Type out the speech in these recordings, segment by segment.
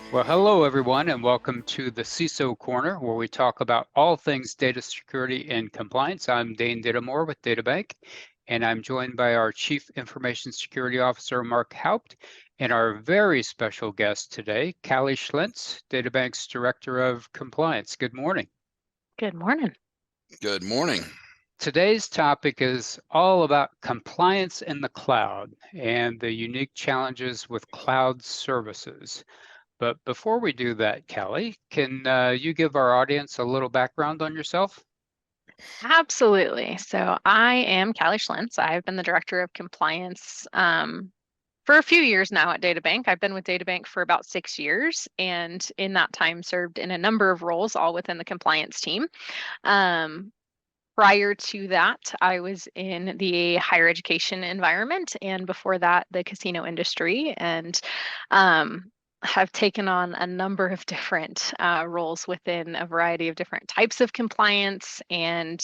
Well, hello everyone, and welcome to the CISO Corner, where we talk about all things data security and compliance. I'm Dane Dittamore with DataBank, and I'm joined by our Chief Information Security Officer, Mark Haupt, and our very special guest today, Callie Schlentz, DataBank's Director of Compliance. Good morning. Good morning. Good morning. Today's topic is all about compliance in the cloud and the unique challenges with cloud services. But before we do that, Kelly, can you give our audience a little background on yourself? Absolutely. So I am Callie Schlentz. I've been the Director of Compliance for a few years now at DataBank. I've been with DataBank for about 6 years, and in that time served in a number of roles, all within the compliance team. Um, Prior to that, I was in the higher education environment, and before that, the casino industry, and have taken on a number of different roles within a variety of different types of compliance. And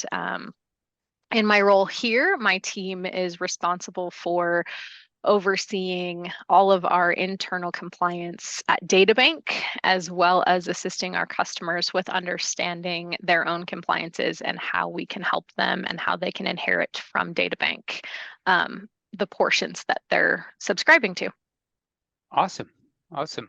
in my role here, my team is responsible for overseeing all of our internal compliance at DataBank, as well as assisting our customers with understanding their own compliances and how we can help them and how they can inherit from DataBank the portions that they're subscribing to. Awesome. Awesome.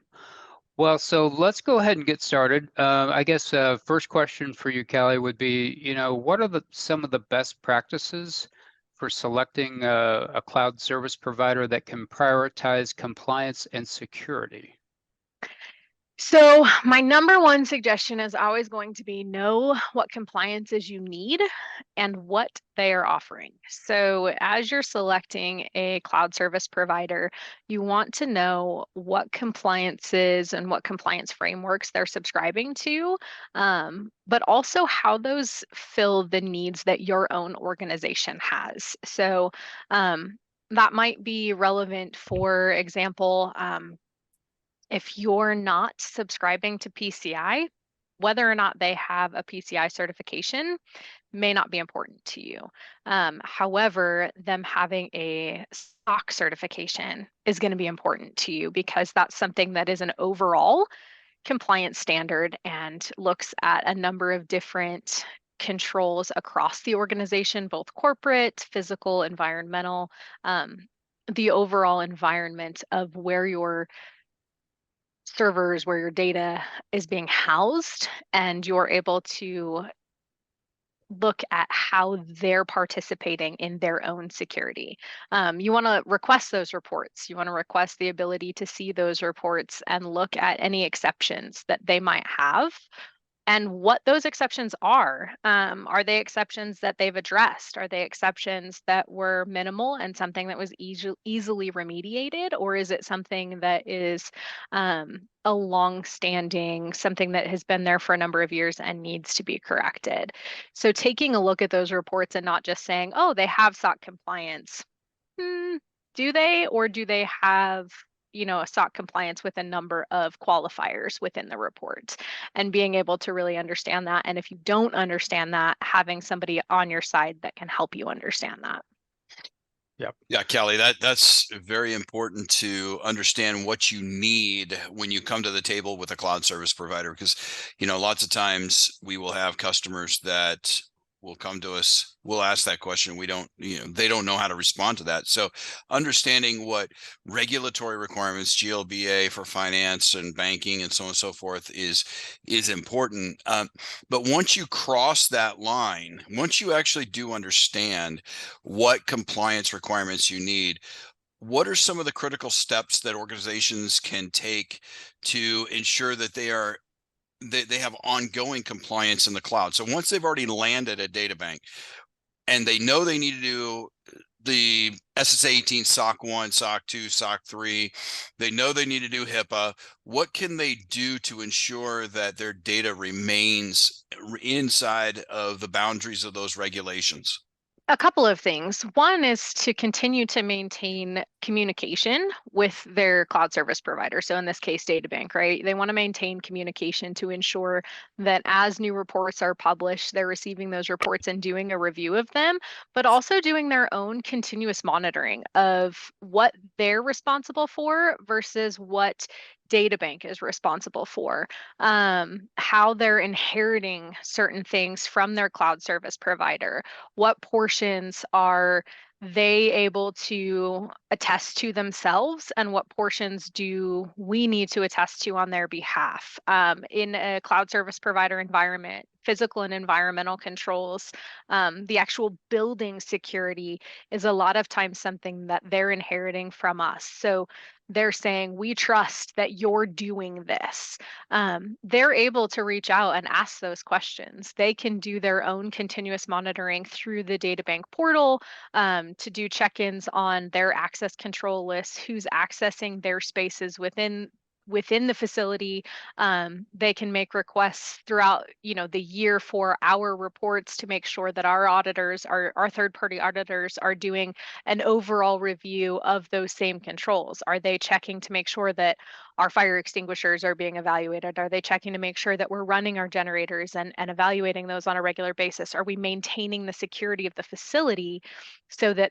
Well, so let's go ahead and get started. I guess first question for you, Kelly, would be, what are some of the best practices for selecting a cloud service provider that can prioritize compliance and security? So my number one suggestion is always going to be know what compliances you need and what they are offering. So as you're selecting a cloud service provider, you want to know what compliances and what compliance frameworks they're subscribing to, but also how those fill the needs that your own organization has. So that might be relevant, for example, if you're not subscribing to PCI, whether or not they have a PCI certification may not be important to you. However, them having a SOC certification is going to be important to you because that's something that is an overall compliance standard and looks at a number of different controls across the organization, both corporate, physical, environmental, the overall environment of where your servers, where your data is being housed, and you're able to look at how they're participating in their own security. You want to request those reports. You want to request the ability to see those reports and look at any exceptions that they might have and what those exceptions are. Are they exceptions that they've addressed? Are they exceptions that were minimal and something that was easily remediated? Or is it something that is a long-standing, something that has been there for a number of years and needs to be corrected? So taking a look at those reports and not just saying, oh, they have SOC compliance. Do they, or do they have a SOC compliance with a number of qualifiers within the report, and being able to really understand that. And if you don't understand that, having somebody on your side that can help you understand that. Yep. Yeah, Kelly, that's very important to understand what you need when you come to the table with a cloud service provider, because, lots of times we will have customers that will come to us, we'll ask that question. They don't know how to respond to that. So understanding what regulatory requirements, GLBA for finance and banking and so on and so forth is important. But once you cross that line, once you actually do understand what compliance requirements you need, what are some of the critical steps that organizations can take to ensure that they have ongoing compliance in the cloud? So once they've already landed at DataBank and they know they need to do the SSA 18, SOC 1, SOC 2, SOC 3, they know they need to do HIPAA, what can they do to ensure that their data remains inside of the boundaries of those regulations? A couple of things. One is to continue to maintain communication with their cloud service provider. So in this case, DataBank, right? They want to maintain communication to ensure that as new reports are published, they're receiving those reports and doing a review of them, but also doing their own continuous monitoring of what they're responsible for versus what DataBank is responsible for, how they're inheriting certain things from their cloud service provider, what portions are they able to attest to themselves, and what portions do we need to attest to on their behalf. In a cloud service provider environment, physical and environmental controls, the actual building security is a lot of times something that they're inheriting from us. So they're saying, we trust that you're doing this. They're able to reach out and ask those questions. They can do their own continuous monitoring through the DataBank portal, to do check-ins on their access control lists, who's accessing their spaces within the facility. They can make requests throughout, the year for our reports to make sure that our auditors, our third-party auditors, are doing an overall review of those same controls. Are they checking to make sure that our fire extinguishers are being evaluated? Are they checking to make sure that we're running our generators and evaluating those on a regular basis? Are we maintaining the security of the facility so that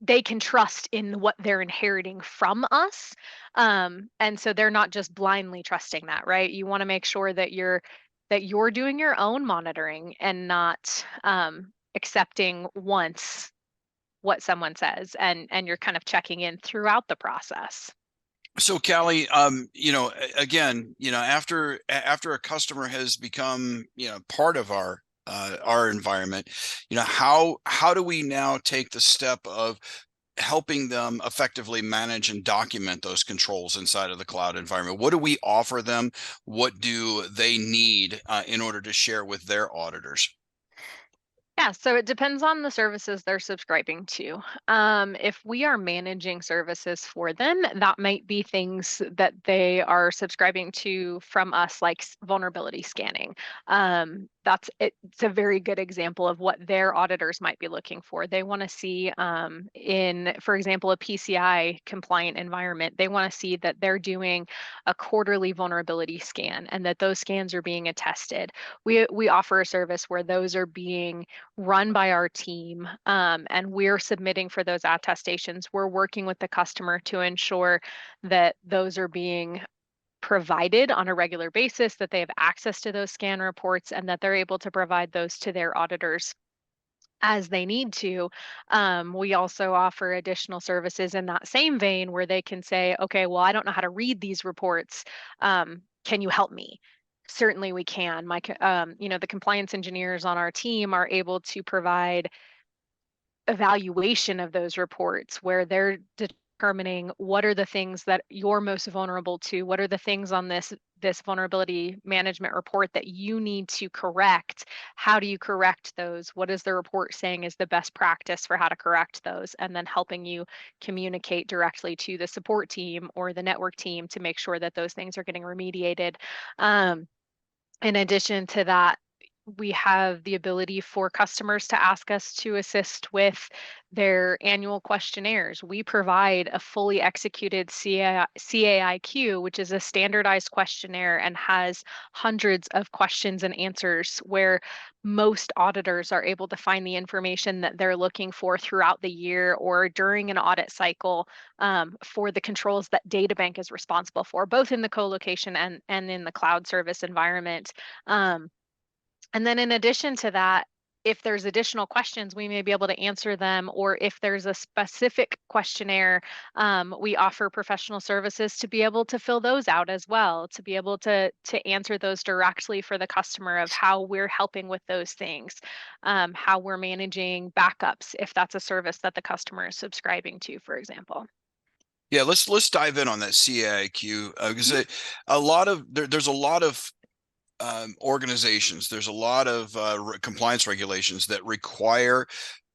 they can trust in what they're inheriting from us? And so they're not just blindly trusting that, right? You want to make sure that you're doing your own monitoring and not accepting once what someone says, and you're kind of checking in throughout the process. So Callie, again, after a customer has become, part of our environment, how do we now take the step of helping them effectively manage and document those controls inside of the cloud environment? What do we offer them? What do they need in order to share with their auditors? Yeah, so it depends on the services they're subscribing to. If we are managing services for them, that might be things that they are subscribing to from us, like vulnerability scanning. It's a very good example of what their auditors might be looking for. They want to see, for example, a PCI compliant environment, they want to see that they're doing a quarterly vulnerability scan and that those scans are being attested. We offer a service where those are being run by our team, and we're submitting for those attestations. We're working with the customer to ensure that those are being provided on a regular basis, that they have access to those scan reports, and that they're able to provide those to their auditors as they need to. We also offer additional services in that same vein where they can say, okay, well, I don't know how to read these reports. Can you help me? Certainly we can. The compliance engineers on our team are able to provide evaluation of those reports where they're determining what are the things that you're most vulnerable to, what are the things on this vulnerability management report that you need to correct, how do you correct those, what is the report saying is the best practice for how to correct those, and then helping you communicate directly to the support team or the network team to make sure that those things are getting remediated. In addition to that, we have the ability for customers to ask us to assist with their annual questionnaires. We provide a fully executed CAIQ, which is a standardized questionnaire and has hundreds of questions and answers where most auditors are able to find the information that they're looking for throughout the year or during an audit cycle, for the controls that DataBank is responsible for, both in the co-location and in the cloud service environment. And then in addition to that, if there's additional questions, we may be able to answer them, or if there's a specific questionnaire, we offer professional services to be able to fill those out as well, to be able to answer those directly for the customer of how we're helping with those things, how we're managing backups, if that's a service that the customer is subscribing to, for example. Yeah, let's dive in on that CAIQ, because there's a lot of organizations, there's a lot of compliance regulations that require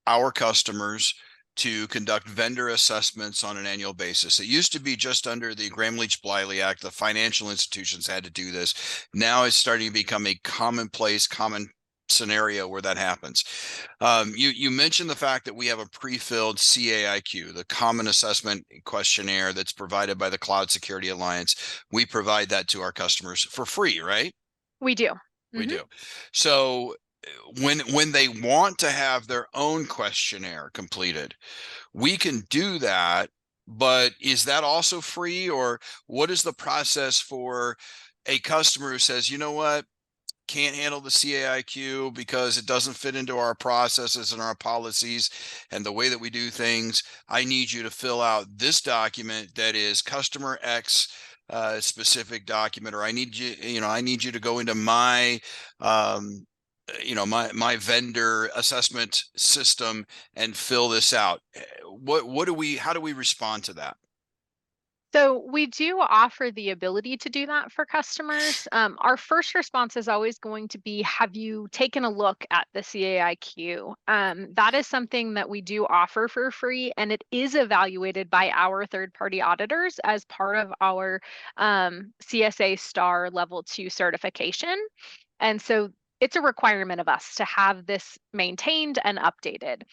our customers to conduct vendor assessments on an annual basis. It used to be just under the Gramm-Leach-Bliley Act. The financial institutions had to do this. Now it's starting to become a commonplace, common scenario where that happens. You mentioned the fact that we have a pre-filled CAIQ, the Common Assessment Questionnaire that's provided by the Cloud Security Alliance. We provide that to our customers for free, right? We do. We Mhm. do. So when they want to have their own questionnaire completed, we can do that, but is that also free, or what is the process for a customer who says, you know what, can't handle the CAIQ because it doesn't fit into our processes and our policies and the way that we do things. I need you to fill out this document that is customer X specific document, or I need you to go into my my vendor assessment system and fill this out. How do we respond to that? So we do offer the ability to do that for customers. Our first response is always going to be, have you taken a look at the CAIQ? That is something that we do offer for free, and it is evaluated by our third-party auditors as part of our CSA Star Level 2 certification. And so it's a requirement of us to have this maintained and updated.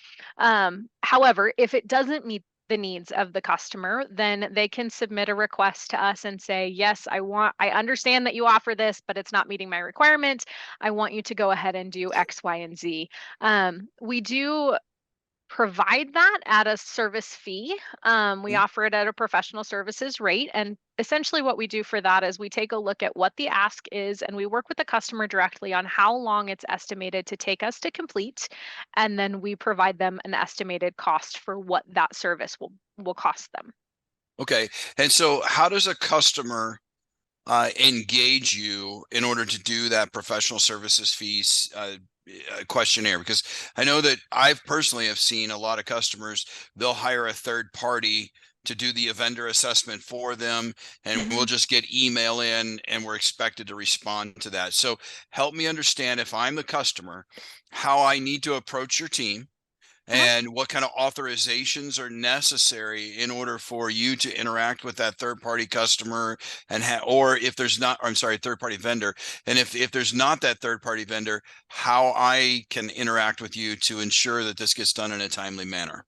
However, if it doesn't meet the needs of the customer, then they can submit a request to us and say, yes, I understand that you offer this, but it's not meeting my requirements. I want you to go ahead and do X, Y, and Z. We do provide that at a service fee. We offer it at a professional services rate. And essentially what we do for that is we take a look at what the ask is, and we work with the customer directly on how long it's estimated to take us to complete. And then we provide them an estimated cost for what that service will cost them. Okay. And so how does a customer engage you in order to do that professional services fees questionnaire? Because I know that I've personally have seen a lot of customers, they'll hire a third party to do the vendor assessment for them, and we'll just get email in and we're expected to respond to that. So help me understand, if I'm the customer, how I need to approach your team and what kind of authorizations are necessary in order for you to interact with that third party customer, and or if there's not, I'm sorry, third party vendor. And if there's not that third party vendor, how I can interact with you to ensure that this gets done in a timely manner.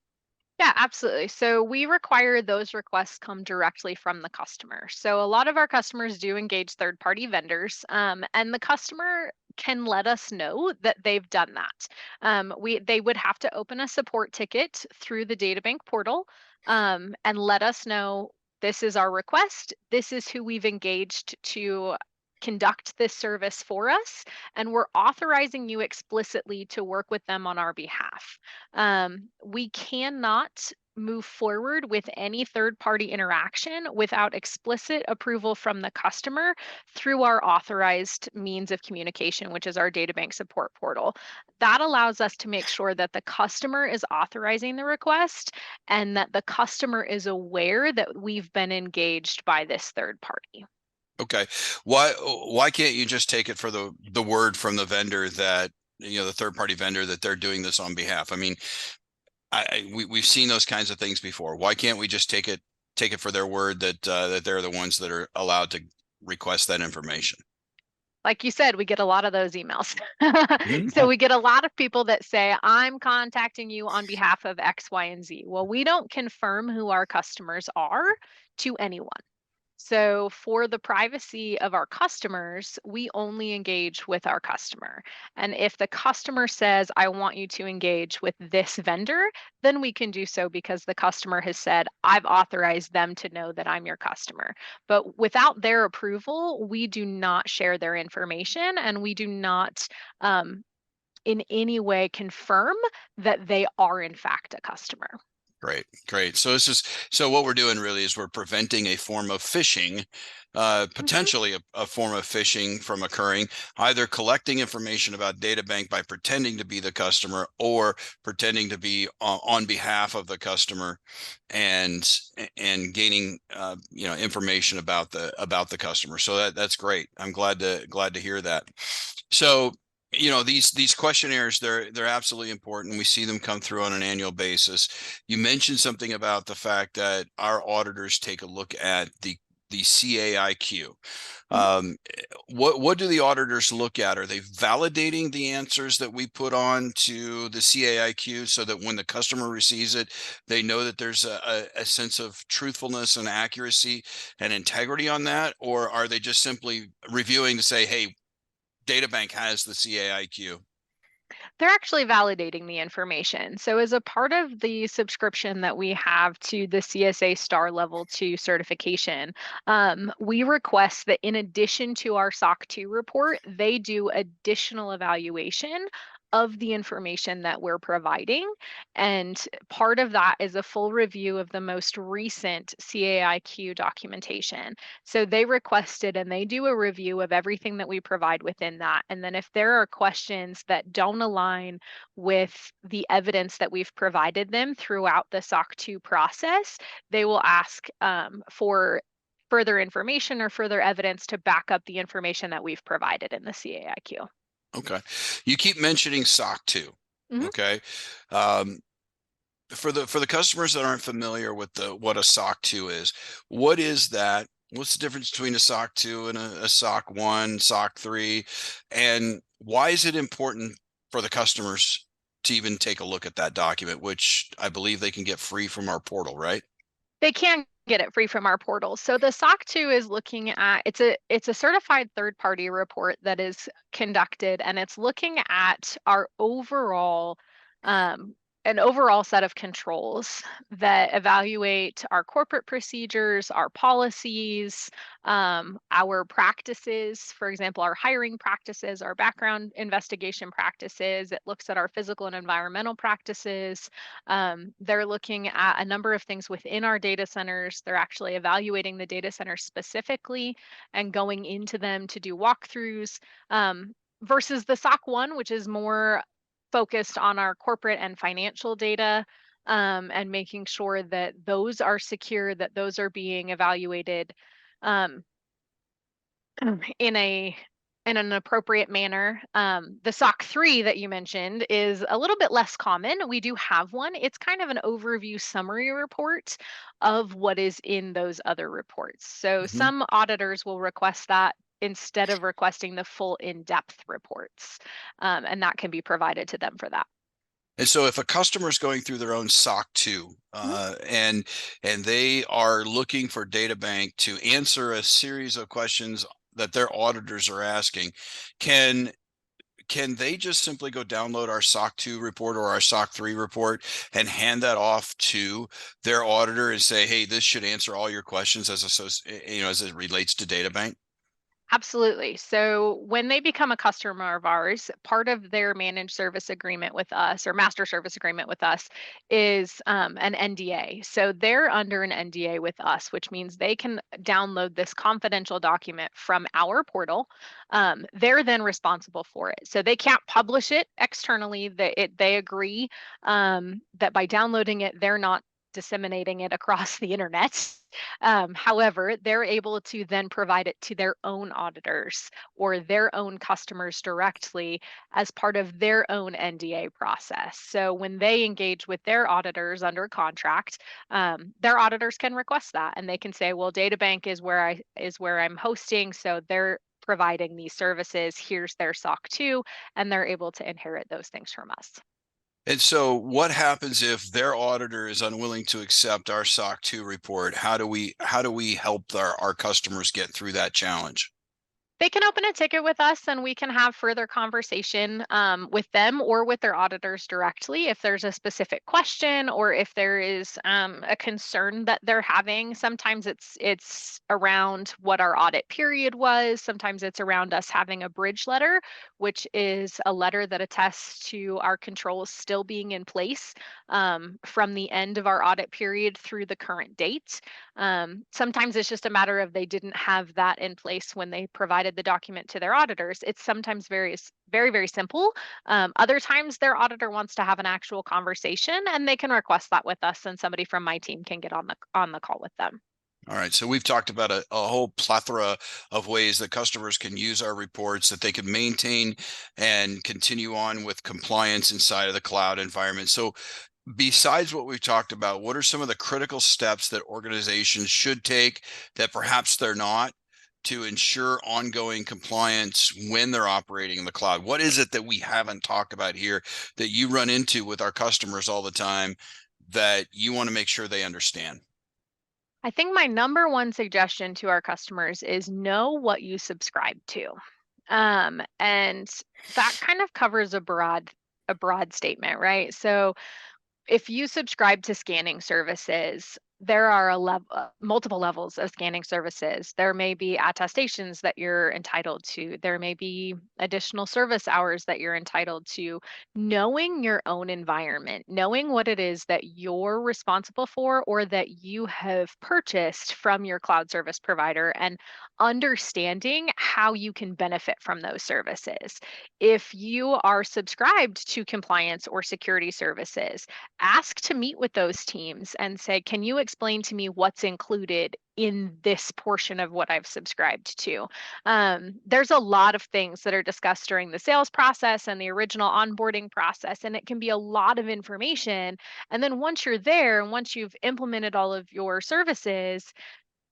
Yeah, absolutely. So we require those requests come directly from the customer. So a lot of our customers do engage third-party vendors, and the customer can let us know that they've done that. They would have to open a support ticket through the databank portal, and let us know, this is our request. This is who we've engaged to conduct this service for us, and we're authorizing you explicitly to work with them on our behalf. We cannot move forward with any third-party interaction without explicit approval from the customer through our authorized means of communication, which is our databank support portal. That allows us to make sure that the customer is authorizing the request and that the customer is aware that we've been engaged by this third party. Okay. Why can't you just take it for the word from the vendor that, the third party vendor, that they're doing this on behalf? I mean, we've seen those kinds of things before. Why can't we just take it for their word that that they're the ones that are allowed to request that information? Like you said, we get a lot of those emails. Mhm. So we get a lot of people that say, I'm contacting you on behalf of X, Y, and Z. Well, we don't confirm who our customers are to anyone. So for the privacy of our customers, we only engage with our customer. And if the customer says, I want you to engage with this vendor, then we can do so because the customer has said, I've authorized them to know that I'm your customer. But without their approval, we do not share their information, and we do not in any way confirm that they are in fact a customer. Great, great. So what we're doing really is we're preventing a form of phishing, Mhm. potentially a form of phishing from occurring, either collecting information about DataBank by pretending to be the customer or pretending to be on behalf of the customer, and gaining information about the customer. So that's great. I'm glad to hear that. So these questionnaires, they're absolutely important. We see them come through on an annual basis. You mentioned something about the fact that our auditors take a look at the CAIQ. Mhm. What do the auditors look at? Are they validating the answers that we put on to the CAIQ so that when the customer receives it, they know that there's a sense of truthfulness and accuracy and integrity on that? Or are they just simply reviewing to say, hey, DataBank has the CAIQ? They're actually validating the information. So as a part of the subscription that we have to the CSA Star Level 2 certification, we request that in addition to our SOC 2 report, they do additional evaluation of the information that we're providing. And part of that is a full review of the most recent CAIQ documentation. So they requested and they do a review of everything that we provide within that. And then if there are questions that don't align with the evidence that we've provided them throughout the SOC 2 process, they will ask for further information or further evidence to back up the information that we've provided in the CAIQ. Okay. You keep mentioning SOC 2. Mhm. Okay. Um, for the customers that aren't familiar with what a SOC 2 is, what is that? What's the difference between a SOC 2 and a SOC 1, SOC 3? And why is it important for the customers to even take a look at that document, which I believe they can get free from our portal, right? They can get it free from our portal. So the SOC 2 is looking at it's a certified third party report that is conducted, and it's looking at our overall um, an overall set of controls that evaluate our corporate procedures, our policies, our practices, for example, our hiring practices, our background investigation practices. It looks at our physical and environmental practices. They're looking at a number of things within our data centers. They're actually evaluating the data center specifically and going into them to do walkthroughs, versus the SOC 1, which is more focused on our corporate and financial data, and making sure that those are secure, that those are being evaluated um, in an appropriate manner. The SOC 3 that you mentioned is a little bit less common. We do have one. It's kind of an overview summary report of what is in those other reports. So Mhm. some auditors will request that instead of requesting the full in-depth reports, and that can be provided to them for that. And so if a customer is going through their own SOC 2 Mhm. and they are looking for DataBank to answer a series of questions that their auditors are asking, can can they just simply go download our SOC 2 report or our SOC 3 report and hand that off to their auditor and say, hey, this should answer all your questions as it relates to DataBank? Absolutely. So when they become a customer of ours, part of their managed service agreement with us or master service agreement with us is an NDA. So they're under an NDA with us, which means they can download this confidential document from our portal. They're then responsible for it. So they can't publish it externally. They agree that by downloading it, they're not disseminating it across the internet. However, they're able to then provide it to their own auditors or their own customers directly as part of their own NDA process. So when they engage with their auditors under contract, their auditors can request that, and they can say, "Well, DataBank is where I'm hosting, so they're providing these services. Here's their SOC 2," and they're able to inherit those things from us. And so what happens if their auditor is unwilling to accept our SOC 2 report? How do we help our customers get through that challenge? They can open a ticket with us and we can have further conversation with them or with their auditors directly if there's a specific question or if there is a concern that they're having. Sometimes it's around what our audit period was. Sometimes it's around us having a bridge letter, which is a letter that attests to our controls still being in place from the end of our audit period through the current date. Sometimes it's just a matter of they didn't have that in place when they provided the document to their auditors. It's sometimes very, very simple. Other times their auditor wants to have an actual conversation and they can request that with us and somebody from my team can get on the call with them. All right, so we've talked about a whole plethora of ways that customers can use our reports, that they can maintain and continue on with compliance inside of the cloud environment. So besides what we've talked about, what are some of the critical steps that organizations should take that perhaps they're not, to ensure ongoing compliance when they're operating in the cloud? What is it that we haven't talked about here that you run into with our customers all the time that you want to make sure they understand? I think my number one suggestion to our customers is know what you subscribe to. And that kind of covers a broad statement, right? So if you subscribe to scanning services, there are multiple levels of scanning services. There may be attestations that you're entitled to. There may be additional service hours that you're entitled to. Knowing your own environment, knowing what it is that you're responsible for or that you have purchased from your cloud service provider, and understanding how you can benefit from those services. If you are subscribed to compliance or security services, ask to meet with those teams and say, can you explain to me what's included in this portion of what I've subscribed to? There's a lot of things that are discussed during the sales process and the original onboarding process, and it can be a lot of information. And then once you're there and once you've implemented all of your services,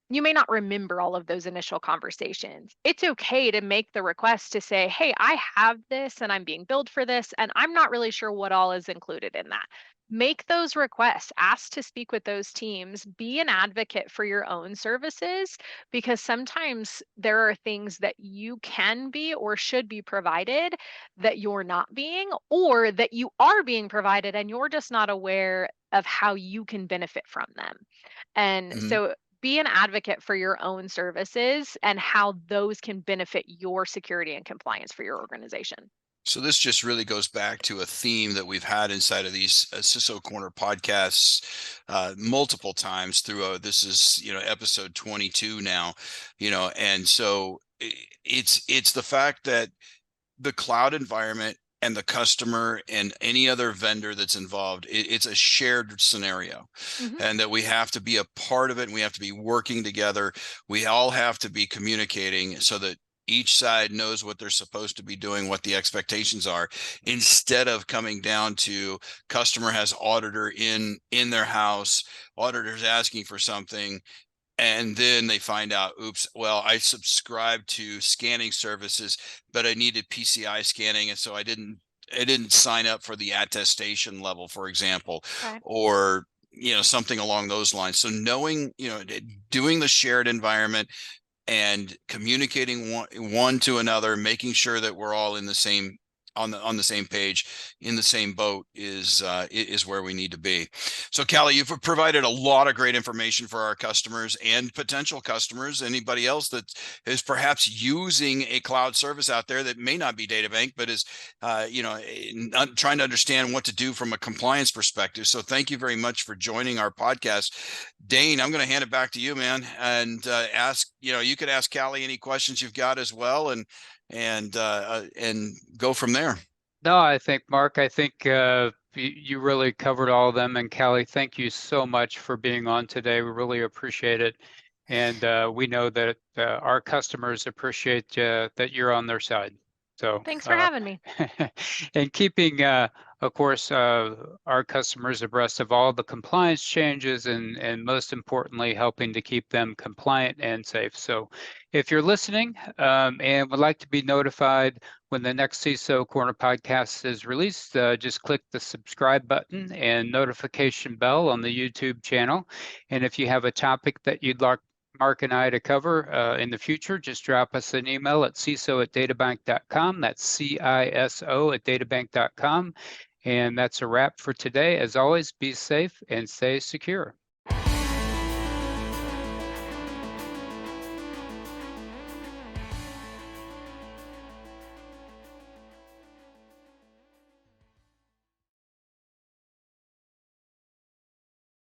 you may not remember all of those initial conversations. It's okay to make the request to say, hey, I have this and I'm being billed for this, and I'm not really sure what all is included in that. Make those requests, ask to speak with those teams, be an advocate for your own services, because sometimes there are things that you can be or should be provided that you're not being, or that you are being provided and you're just not aware of how you can benefit from them. And Mhm. so be an advocate for your own services and how those can benefit your security and compliance for your organization. So this just really goes back to a theme that we've had inside of these CISO Corner podcasts multiple times through. This is episode 22 now, and so it's the fact that the cloud environment and the customer and any other vendor that's involved, it's a shared scenario, Mhm. and that we have to be a part of it, and we have to be working together. We all have to be communicating so that each side knows what they're supposed to be doing, what the expectations are, instead of coming down to customer has auditor in their house, auditors asking for something, and then they find out, oops, well, I subscribed to scanning services, but I needed PCI scanning, and so I didn't sign up for the attestation level, for example, Right. or something along those lines. So knowing, doing the shared environment and communicating one to another, making sure that we're all in the same on the same page, in the same boat, is where we need to be. So Callie, you've provided a lot of great information for our customers and potential customers, anybody else that is perhaps using a cloud service out there that may not be DataBank, but is not trying to understand what to do from a compliance perspective. So thank you very much for joining our podcast. Dane, I'm going to hand it back to you, man, and ask, you could ask Callie any questions you've got as well, and go from there. No, I think, Mark, I think you really covered all of them. And Kelly, thank you so much for being on today. We really appreciate it. And we know that our customers appreciate that you're on their side. So, Thanks for having me. and keeping, of course, our customers abreast of all the compliance changes, and most importantly, helping to keep them compliant and safe. So if you're listening and would like to be notified when the next CISO Corner podcast is released, just click the subscribe button and notification bell on the YouTube channel. And if you have a topic that you'd like Mark and I to cover in the future, just drop us an email at ciso@databank.com. That's CISO@databank.com. And that's a wrap for today. As always, be safe and stay secure.